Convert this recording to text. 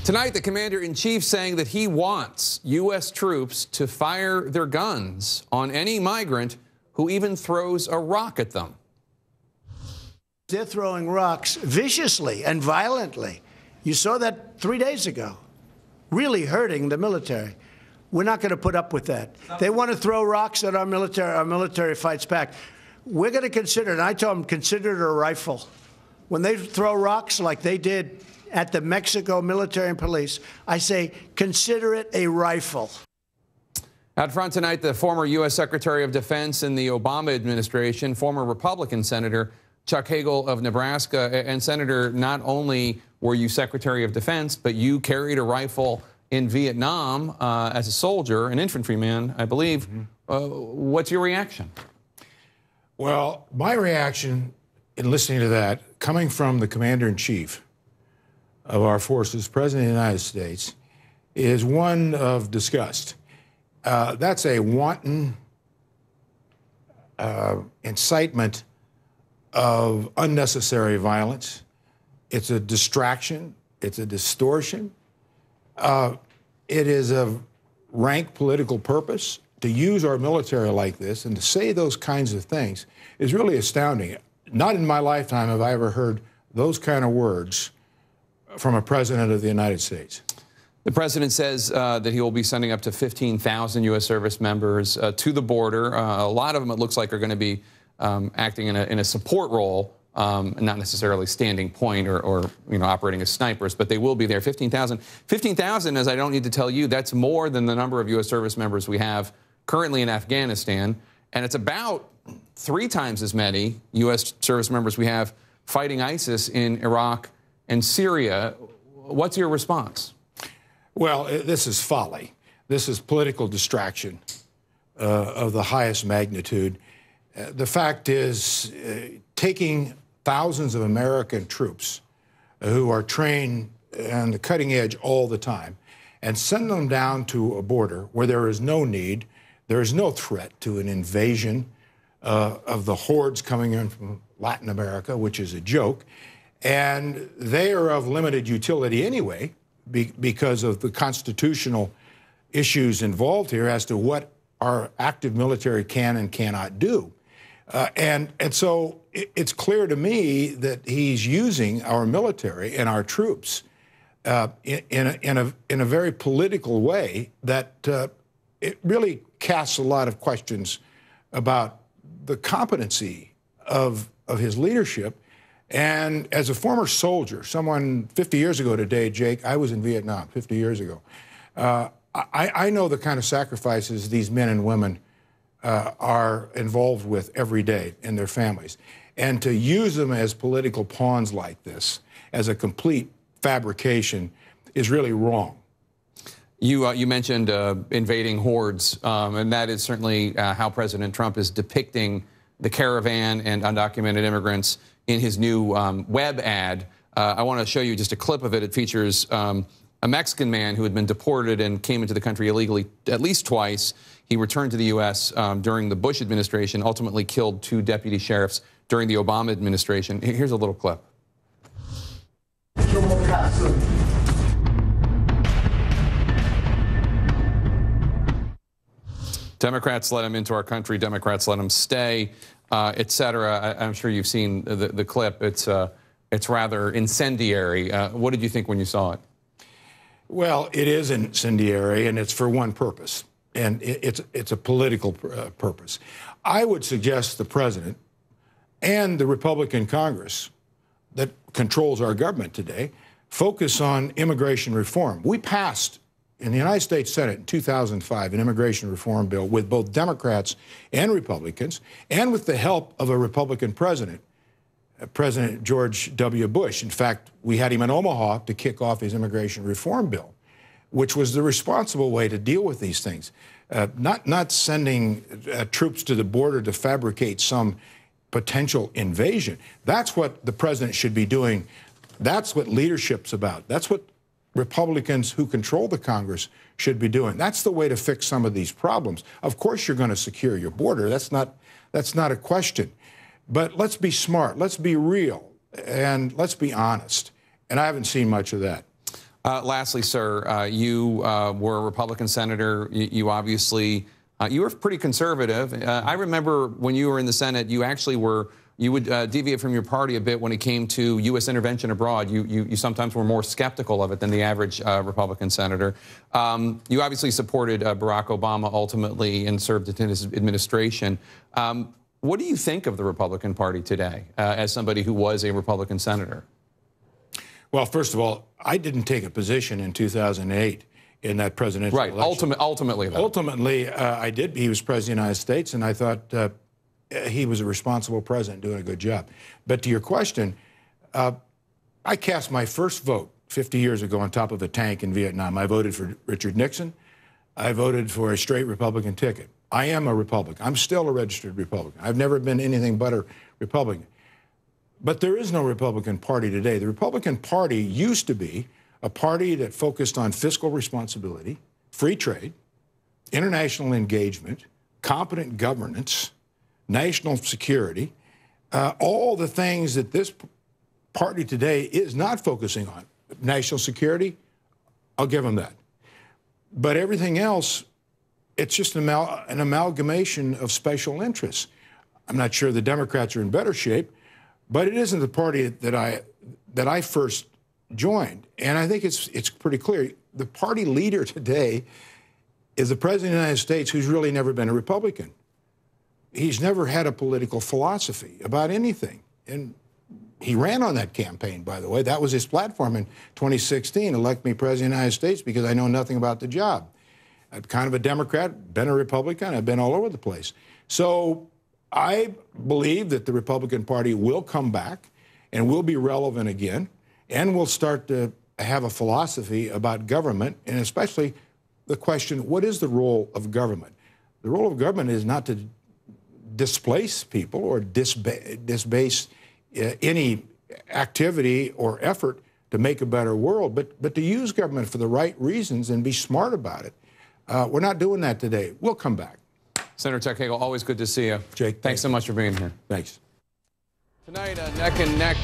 Tonight, the commander-in-chief saying that he wants U.S. troops to fire their guns on any migrant who even throws a rock at them. They're throwing rocks viciously and violently. You saw that 3 days ago, really hurting the military. We're not going to put up with that. They want to throw rocks at our military fights back. We're going to consider it, and I told them, consider it a rifle. When they throw rocks like they did at the Mexico military and police, I say, consider it a rifle. Out front tonight, the former U.S. Secretary of Defense in the Obama administration, former Republican Senator Chuck Hagel of Nebraska. And Senator, not only were you Secretary of Defense, but you carried a rifle in Vietnam as a soldier, an infantryman, I believe. What's your reaction? Well, my reaction in listening to that, coming from the commander-in-chief of our forces, President of the United States, is one of disgust. That's a wanton incitement of unnecessary violence. It's a distraction. It's a distortion. It is of rank political purpose. To use our military like this and to say those kinds of things is really astounding. Not in my lifetime have I ever heard those kind of words from a president of the United States. The president says that he will be sending up to 15,000 U.S. service members to the border. A lot of them, it looks like, are going to be acting in a support role, not necessarily standing point or operating as snipers, but they will be there. 15,000. 15,000, as I don't need to tell you, that's more than the number of U.S. service members we have currently in Afghanistan, and it's about 3 times as many U.S. service members we have fighting ISIS in Iraq and Syria. What's your response? Well, this is folly. This is political distraction of the highest magnitude. The fact is, taking thousands of American troops who are trained on the cutting edge all the time and send them down to a border where there is no need, there is no threat to an invasion of the hordes coming in from Latin America, which is a joke, and they are of limited utility anyway because of the constitutional issues involved here as to what our active military can and cannot do. And so it's clear to me that he's using our military and our troops in a very political way that it really casts a lot of questions about the competency of his leadership. And as a former soldier, someone 50 years ago today, Jake, I was in Vietnam 50 years ago. I know the kind of sacrifices these men and women are involved with every day in their families. And to use them as political pawns like this, as a complete fabrication, is really wrong. You mentioned invading hordes, and that is certainly how President Trump is depicting the caravan and undocumented immigrants in his new web ad. I want to show you just a clip of it. It features a Mexican man who had been deported and came into the country illegally at least twice. He returned to the U.S. During the Bush administration, ultimately killed 2 deputy sheriffs during the Obama administration. Here's a little clip. Democrats let him into our country. Democrats let him stay, et cetera. I'm sure you've seen the clip. It's rather incendiary. What did you think when you saw it? Well, it is incendiary, and it's for one purpose, and it's a political purpose. I would suggest the president and the Republican Congress that controls our government today focus on immigration reform. We passed in the United States Senate in 2005 an immigration reform bill with both Democrats and Republicans, and with the help of a Republican president, President George W. Bush. In fact, we had him in Omaha to kick off his immigration reform bill, which was the responsible way to deal with these things. Not sending troops to the border to fabricate some potential invasion. That's what the president should be doing. That's what leadership's about. That's what Republicans who control the Congress should be doing. That's the way to fix some of these problems. Of course, you're going to secure your border. That's not a question. But let's be smart. Let's be real. And let's be honest. And I haven't seen much of that. Lastly, sir, you were a Republican senator. You obviously, you were pretty conservative. I remember when you were in the Senate, you actually were, you would deviate from your party a bit when it came to U.S. intervention abroad. You sometimes were more skeptical of it than the average Republican senator. You obviously supported Barack Obama ultimately and served in his administration. What do you think of the Republican Party today as somebody who was a Republican senator? Well, first of all, I didn't take a position in 2008 in that presidential election. Ultimately, though. Ultimately, I did. He was president of the United States, and I thought he was a responsible president doing a good job. But to your question, I cast my first vote 50 years ago on top of a tank in Vietnam. I voted for Richard Nixon. I voted for a straight Republican ticket. I am a Republican. I'm still a registered Republican. I've never been anything but a Republican. But there is no Republican Party today. The Republican Party used to be a party that focused on fiscal responsibility, free trade, international engagement, competent governance, national security, all the things that this party today is not focusing on. National security, I'll give them that. But everything else, it's just an amalgamation of special interests. I'm not sure the Democrats are in better shape, but it isn't the party that I first joined. And I think it's pretty clear. The party leader today is the President of the United States, who's really never been a Republican. He's never had a political philosophy about anything. And he ran on that campaign, by the way. That was his platform in 2016, elect me President of the United States because I know nothing about the job. I'm kind of a Democrat, been a Republican, I've been all over the place. So I believe that the Republican Party will come back and will be relevant again, and will start to have a philosophy about government, and especially the question, what is the role of government? The role of government is not to displace people or disbase any activity or effort to make a better world, but to use government for the right reasons and be smart about it. We're not doing that today. We'll come back. Senator Chuck Hagel, always good to see you. Jake, thanks so much for being here. Thanks. Tonight, neck and neck.